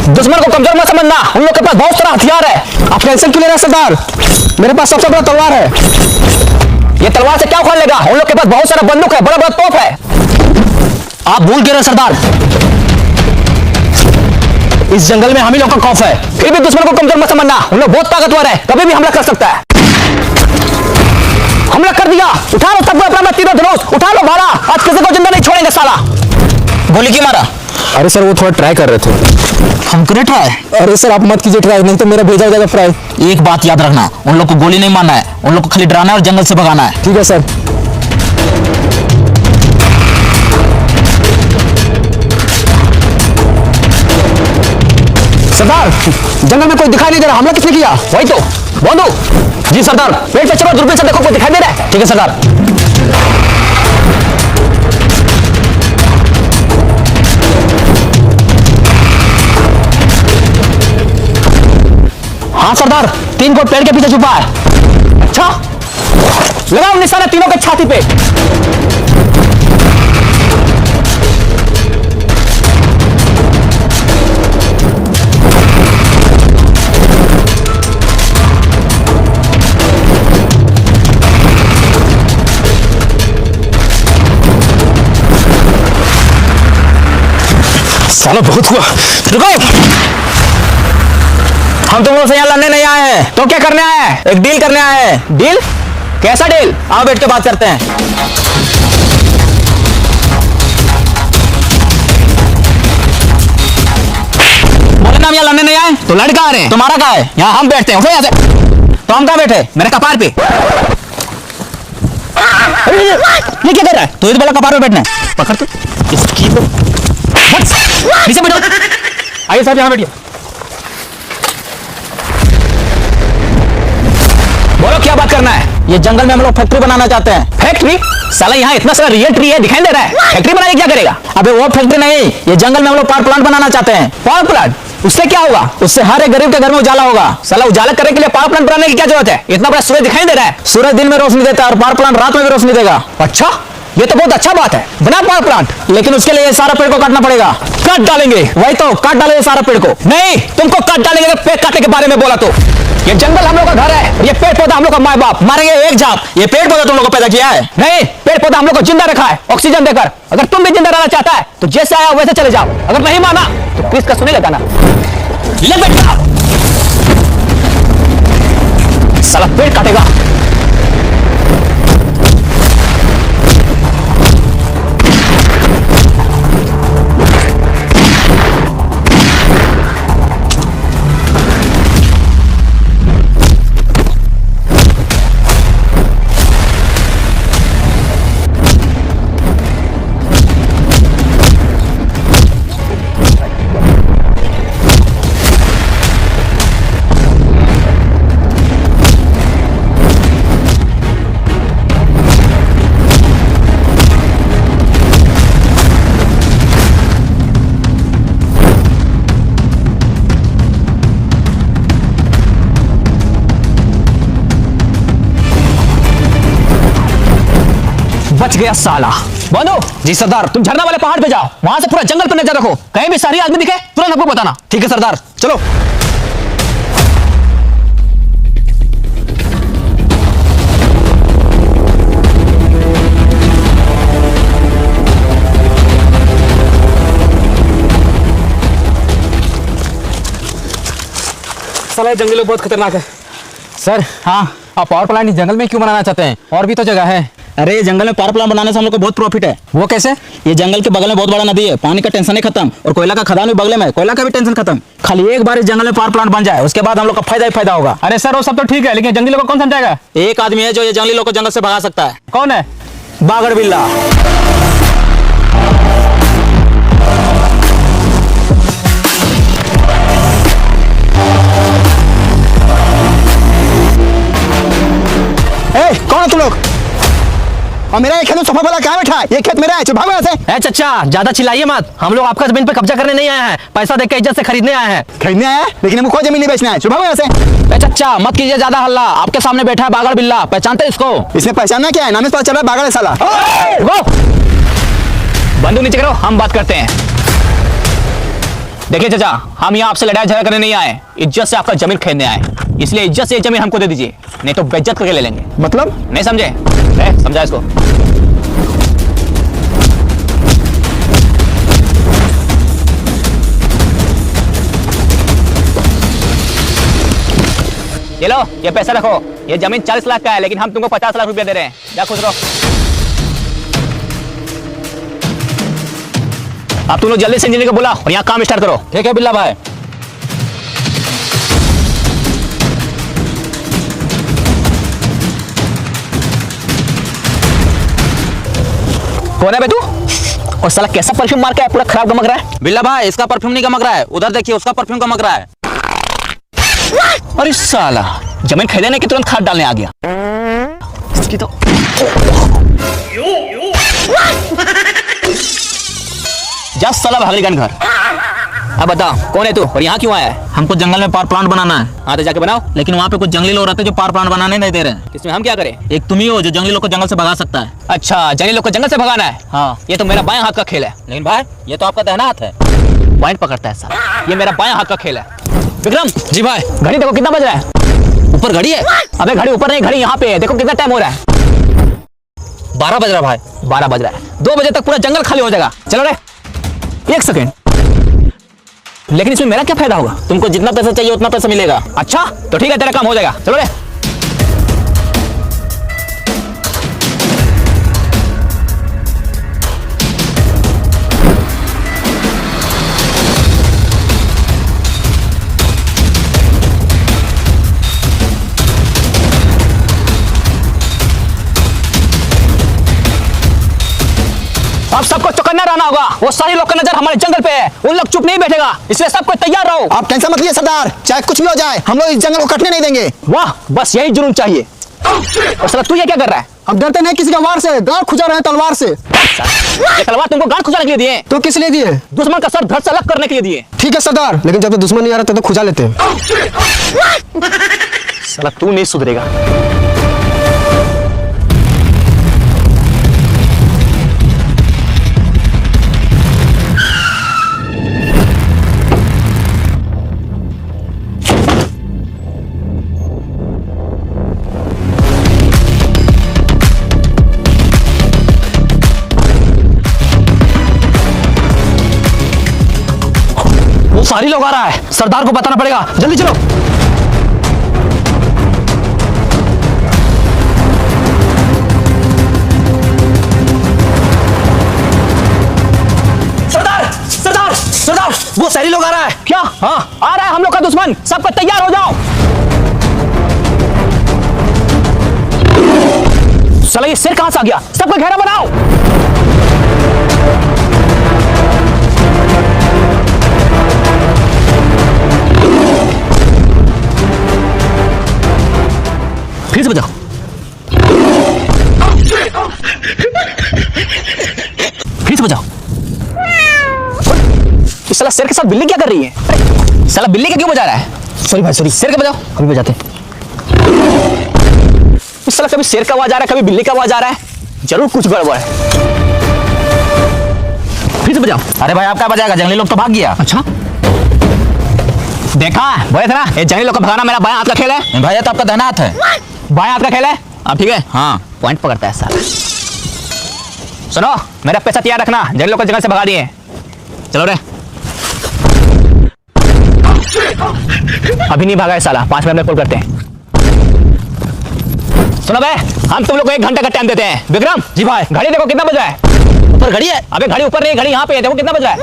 दुश्मन को कमजोर मत समझना, उन लोग के पास बहुत सारा हथियार है। आप टेंशन क्यों ले रहे हैं सरदार? मेरे पास सबसे बड़ा तलवार है। ये तलवार से क्या उखाड़ लेगा? उन लोग के पास बहुत सारा बंदूक है, बड़ा बड़ा तोप है। आप भूल गए सरदार, इस जंगल में हम ही लोग का खौफ है। फिर भी दुश्मन को कमजोर मत समझना, उन लोग बहुत ताकतवर है, कभी भी हमला कर सकता है। हमला कर दिया, उठा लो सबको अपना तीनों धनुष, उठा लो भाला, आज किसी को जिंदा नहीं छोड़ेंगे साला। गोली क्यों मारा? अरे सर वो थोड़ा ट्राई कर रहे थे। हम करें ट्राई? अरे सर आप मत कीजिए ट्राई, नहीं तो मेरा भेजा हो जाएगा फ्राई। एक बात याद रखना, उन लोग को गोली नहीं मारना है, उन लोग को खाली डराना है और जंगल से भगाना है। ठीक है सर। सरदार जंगल में कोई दिखाई नहीं दे रहा, हमला किसने किया? वही तो बोंदू जी सरदार, पेड़ पे चलो, दूरबीन से देखो कोई दिखाई दे रहा है। ठीक है सरदार। हाँ सरदार, 3 फुट पेड़ के पीछे छुपा है। अच्छा लगाओ निशाना तीनों के छाती पे। साला बहुत हुआ, रुको। हम तुम लोग से यहाँ लड़ने नहीं आए हैं, तो क्या करने आए हैं? एक डील करने आए हैं। डील? कैसा डील? आओ बैठ के बात करते हैं। बोले ना हम यहाँ लड़ने नहीं आए, तो लड़का आ रहे हैं। तुम्हारा कहाँ है? यहाँ हम बैठते हैं, उठो यहाँ से। तो हम कहाँ बैठे? मेरे कपार पे। ये क्या कर रहा है? तो इस वाला कपार पे बैठना है। पकड़ तू इसकी तो नीचे बैठो। आइए साहब यहाँ बैठिए। बोलो क्या बात करना है? ये जंगल में हम लोग फैक्ट्री बनाना चाहते हैं। फैक्ट्री? साला यहाँ इतना सारा रियल ट्री है, दिखाई दे रहा है। फैक्ट्री बनाने क्या करेगा? अबे वो फैक्ट्री नहीं, ये जंगल में हम लोग पावर प्लांट बनाना चाहते हैं। Power plant? उससे क्या होगा? उससे हर एक गरीब के घर में उजाला होगा। साला उजाला करने के लिए पावर प्लांट बनाने की क्या जरूरत है? इतना बड़ा सूरज दिखाई दे रहा है। सूरज दिन में रोशनी देता है और पावर प्लांट रात में भी रोशनी देगा। अच्छा ये तो बहुत अच्छा बात है, बना पावर प्लांट। लेकिन उसके लिए सारा पेड़ को काटना पड़ेगा। काट डालेंगे? वही तो, काट डालेंगे सारा पेड़ को। नहीं, तुमको काट डालेंगे पेड़ काटने के बारे में बोला तो। ये जंगल हम लोग का घर है, ये पेड़ पौधा हम लोग का माँ बाप। मारेंगे एक झाप। ये पेड़ पौधा तुम लोग को पैदा किया है? नहीं, पेड़ पौधा हम लोग को जिंदा रखा है ऑक्सीजन देकर। अगर तुम भी जिंदा रहना चाहता है तो जैसे आया वैसे चले जाओ। अगर नहीं माना तो किसका सुने लगाना। ले बेटा, साला पेड़ काटेगा। बच गया साला। बोलो जी सरदार। तुम झरना वाले पहाड़ पे जाओ, वहां से पूरा जंगल पर नजर रखो, कहीं भी सारी आदमी दिखे तुरंत हमको बताना। ठीक है सरदार, चलो। साला जंगल बहुत खतरनाक है। सर हाँ, आप पावर प्लांट इस जंगल में क्यों बनाना चाहते हैं? और भी तो जगह है। अरे ये जंगल में पावर प्लांट बनाने से हम लोग को बहुत प्रॉफिट है। वो कैसे? ये जंगल के बगल में बहुत बड़ा नदी है, पानी का टेंशन ही खत्म, और कोयला का खदान भी बगल में है, कोयला का भी टेंशन खत्म। खाली एक बार इस जंगल में पावर प्लांट बन जाए, उसके बाद हम लोग का फायदा ही फायदा होगा। अरे सर वो सब तो ठीक है, लेकिन जंगली लोग को कौन समझाएगा? एक आदमी है जो ये जंगली लोग को जंगल से भगा सकता है। कौन है? बागड़ बिल्ला। कौन है तुम लोग? और मेरा ये खेत सोफा वाला कहाँ बैठा है? ये खेत मेरा है, चुप भागो यहाँ से। ए चचा ज्यादा चिल्लाइए मत, हम लोग आपका जमीन पे कब्जा करने नहीं आए हैं, पैसा देकर इज्जत से खरीदने आए हैं। खरीदने आया है, लेकिन हमको कोई जमीन नहीं बेचना है, चुप भागो यहाँ से। ए चचा मत कीजिए ज्यादा हल्ला, आपके सामने बैठा है बागड़ बिल्ला, पहचानते इसको? इसने पहचानना क्या है? नाम से पता चल रहा है बागड़ है साला। बंदूक नीचे करो, हम बात करते हैं। देखिए चाचा, हम यहाँ आपसे लड़ाई झगड़ा करने नहीं आए, इज्जत से आपका जमीन खरीदने आए। इसलिए इज्जत से ये जमीन हमको दे दीजिए, नहीं तो बेइज्जत करके ले लेंगे। मतलब नहीं समझे? समझा इसको। ये लो, ये पैसा रखो। ये जमीन 40 लाख का है, लेकिन हम तुमको 50 लाख रुपया दे रहे हैं। जा खुश रहो। अब तुम लोग जल्दी से इंजीनियर को बुलाओ और यहाँ काम स्टार्ट करो। ठीक है बिल्ला भाई। कौन है बे तू? और साला कैसा परफ्यूम मार के है, पूरा खराब गमक रहा है। बिल्ला भाई, इसका परफ्यूम नहीं गमक रहा है, उधर देखिए उसका परफ्यूम गमक रहा है। अरे साला, जमीन खरीदने के तुरंत खाद डालने आ गया। इसकी तो जा साला भागलीगंज घर। अब बता, कौन है तू और यहाँ क्यों आया है? हमको जंगल में पावर प्लांट बनाना है। हाँ तो जाके बनाओ। लेकिन वहाँ पे कुछ जंगली लोग रहते हैं जो पावर प्लांट बनाने नहीं दे रहे हैं। इसमें हम क्या करें? एक तुम ही हो जो जंगली लोग को जंगल से भगा सकता है। अच्छा, जंगली लोग को जंगल से भगाना है? हाँ। ये तो मेरा बायां हाथ का खेल है। लेकिन भाई, ये तो आपका दाहिना हाथ है। पॉइंट पकड़ता है साला। ये मेरा बायां हाथ का खेल है। विक्रम जी भाई। घड़ी देखो कितना बज रहा है। ऊपर घड़ी है? अबे घड़ी ऊपर नहीं, घड़ी यहाँ पे है। देखो कितना टाइम हो रहा है। 12 बज रहा भाई। 12 बज रहा है। 2 बजे तक पूरा जंगल खाली हो जाएगा। चलो रे, 1 सेकेंड। लेकिन इसमें मेरा क्या फायदा होगा? तुमको जितना पैसा चाहिए उतना पैसा मिलेगा। अच्छा तो ठीक है, तेरा काम हो जाएगा। चलो रे। अब सबको चौकन्ना रहना होगा। वो सारी लोग का नजर हमारे जंगल पे है, उन लोग चुप नहीं बैठेगा, इसलिए सबको तैयार रहो। आप टेंशन मत लीजिए सरदार, चाहे कुछ भी हो जाए हम लोग इस जंगल को कटने नहीं देंगे। वाह, बस यही जुनून चाहिए। और साला तू ये क्या कर रहा है? हम डरते नहीं किसी का वार से, गांड खुजा रहे हैं तलवार से। ये तलवार तुमको गांड खुजाने के लिए दिए? तो किस लिए दिए? दुश्मन का सर धड़ से अलग करने के लिए दिए। ठीक है सरदार, लेकिन जब तक दुश्मन नहीं आ रहा तो खुजा लेते हैं। साला तू नहीं सुधरेगा। वो सारी लोग आ रहा है, सरदार को बताना पड़ेगा। जल्दी चलो। सरदार सरदार सरदार, वो सारी लोग आ रहा है। क्या? हाँ आ रहा है हम लोग का दुश्मन। सबको तैयार हो जाओ। साला ये सिर कहां से आ गया? सबको घेरा बनाओ। फिर से बजाओ। फिर से बजाओ। इस साला शेर के साथ बिल्ली क्या कर रही है? साला बिल्ली का क्यों बजा रहा है? सॉरी भाई सॉरी। शेर का बजाओ। अभी बजाते हैं। इस साला कभी शेर का आवाज आ रहा है, कभी बिल्ली का आवाज आ रहा है। जरूर कुछ गड़बड़ है। फिर से बजाओ। अरे भाई, आप क्या बजाएगा? जंगली लोग तो भाग गया। अच्छा देखा, बोले थे ना ये जंगली लोग को भगाना मेरा बायां हाथ का खेल है। भाई, ये तो आपका दाहिना हाथ है। बायां हाथ का खेल है। अब ठीक है। हाँ। पॉइंट पकड़ता है साला। सुनो, मेरा पैसा तैयार रखना, जंगली लोग को जंगल से भगा दिए। चलो रे। अभी नहीं भागा है साला, 5 मिनट में कॉल करते हैं। सुनो बे, हम तुम लोग को 1 घंटे का टाइम देते हैं। विक्रम जी भाई। घड़ी देखो कितना बज रहा है। ऊपर घड़ी है? अबे घड़ी ऊपर नहीं, घड़ी यहाँ पे है। देखो कितना बज रहा है।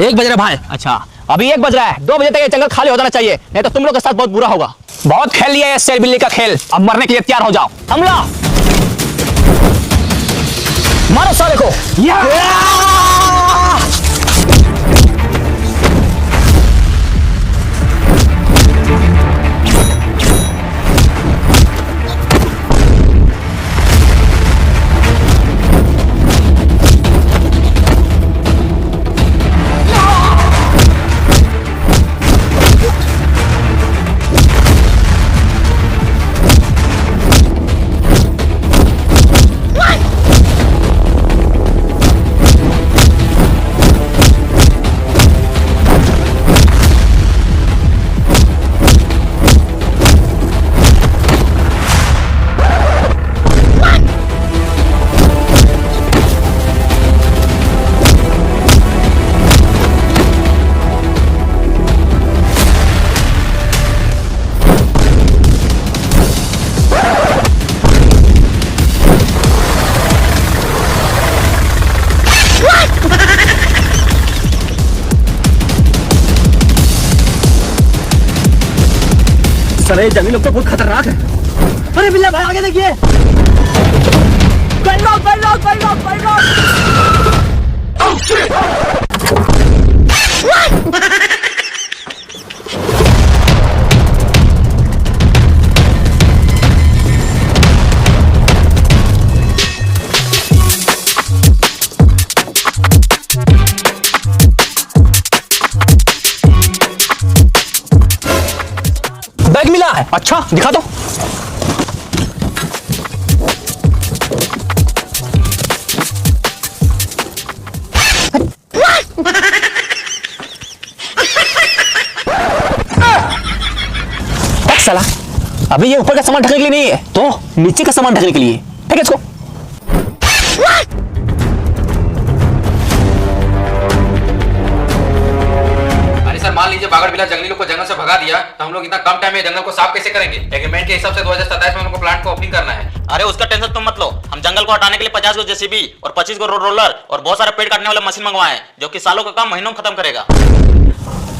1 बज रहा भाई। अच्छा अभी 1 बज रहा है। 2 बजे तक ये जंगल खाली हो जाना चाहिए, नहीं तो तुम लोग के साथ बहुत बुरा होगा। बहुत खेल लिया है शेर बिल्ली का खेल, अब मरने के लिए तैयार हो जाओ। हमला मारो साले को। साले ये जंगली लोग तो बहुत खतरनाक है। अरे बिल्ला भाई आगे देखिए। बैग मिला है। अच्छा दिखा दो। साला अभी ये ऊपर का सामान ढकने के लिए नहीं है तो नीचे का सामान ढकने के लिए ठीक है इसको। अरे सर मान लीजिए बागड़ बिल्ला जंगली लोग को जंगल से भगा दिया तो हम लोग इतना कम टाइम में जंगल को साफ कैसे करेंगे? एग्रीमेंट के हिसाब से 2027 में हम लोग को प्लांट को ओपनिंग करना है। अरे उसका टेंशन तुम मत लो, हम जंगल को हटाने के लिए 50 गो जेसीबी और 25 गो रोड रोलर और बहुत सारे पेड़ काटने वाले मशीन मंगवाए हैं, जो कि सालों का काम महीनों में खत्म करेगा।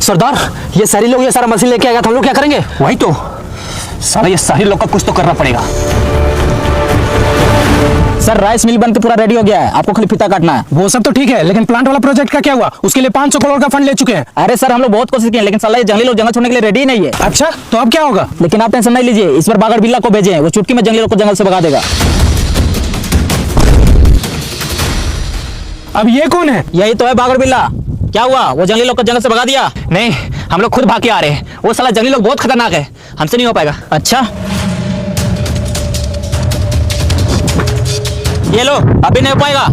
सरदार ये सारे लोग ये सारा मशीन लेके आएगा तो हम लोग क्या करेंगे? वही तो सारा ये सारे लोग का कुछ तो करना पड़ेगा। सर राइस मिल बनकर पूरा रेडी हो गया है, आपको खाली फीता काटना है। वो सब तो ठीक है, लेकिन प्लांट वाला प्रोजेक्ट का क्या हुआ? उसके लिए 500 करोड़ का फंड ले चुके हैं। अरे सर हम लोग बहुत कोशिश किए लेकिन साला ये जंगली लोग जंगल छोड़ने के लिए रेडी ही नहीं है। अच्छा तो अब क्या होगा? लेकिन आप टेंशन नहीं लीजिए, इस बार बागड़ बिल्ला को भेजे, वो चुटकी में जंगली लोग को जंगल से भगा देगा। अब ये कौन है? यही तो है बागड़ बिल्ला। क्या हुआ? वो जंगली लोग को जंगल से भगा दिया? नहीं हम लोग खुद भाग के आ रहे हैं, वो साला जंगली लोग बहुत खतरनाक है, हमसे नहीं हो पाएगा। अच्छा ये लो अभी नहीं हो पाएगा।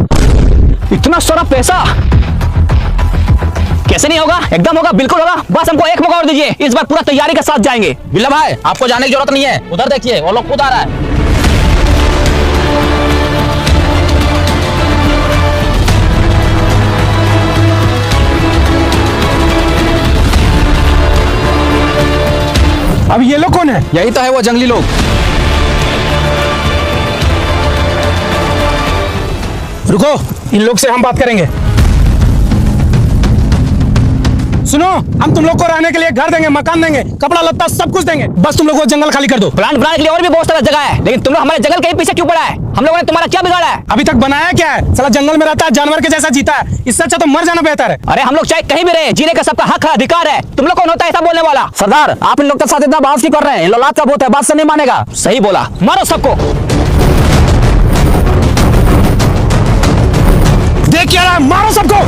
इतना सारा पैसा कैसे नहीं होगा? एकदम होगा, बिल्कुल होगा, बस हमको एक मौका और दीजिए, इस बार पूरा तैयारी के साथ जाएंगे। बिल्ला भाई आपको जाने की जरूरत नहीं है, उधर देखिए वो लोग खुद आ रहा है। अब ये लोग कौन है? यही तो है वो जंगली लोग। रुको इन लोग से हम बात करेंगे। सुनो हम तुम लोग को रहने के लिए घर देंगे, मकान देंगे, कपड़ा लत्ता सब कुछ देंगे, बस तुम लोग वो जंगल खाली कर दो। प्लांट बनाने के लिए और भी बहुत सारा जगह है, लेकिन तुम लोग हमारे जंगल के ही पीछे क्यों पड़ा है? हम लोगों ने तुम्हारा क्या बिगाड़ा है? अभी तक बनाया क्या है? साला जंगल में रहता है, जानवर के जैसा जीता है, इससे अच्छा तो मर जाना बेहतर है। अरे हम लोग चाहे कहीं भी रहे, जीने का सबका हक है, अधिकार है, तुम लोग कौन होता है ऐसा बोलने वाला? सरदार आप इन लोग के साथ इतना बहस क्यों कर रहे हैं? औलाद का बहुत है, बात से नहीं मानेगा। सही बोला, मारो सबको। देख क्या रहा है, मारो सबको।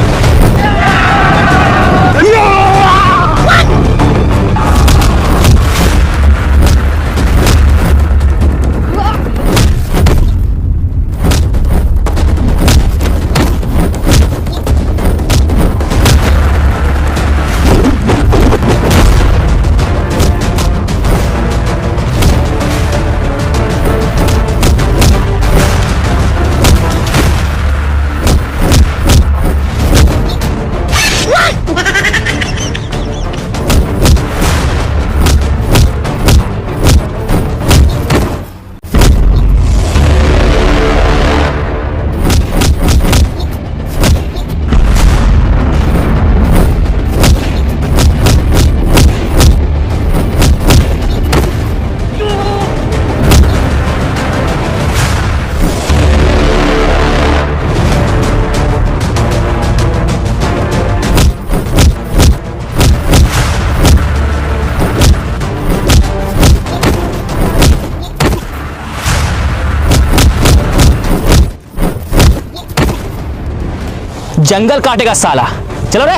जंगल काटेगा साला, चलो रे।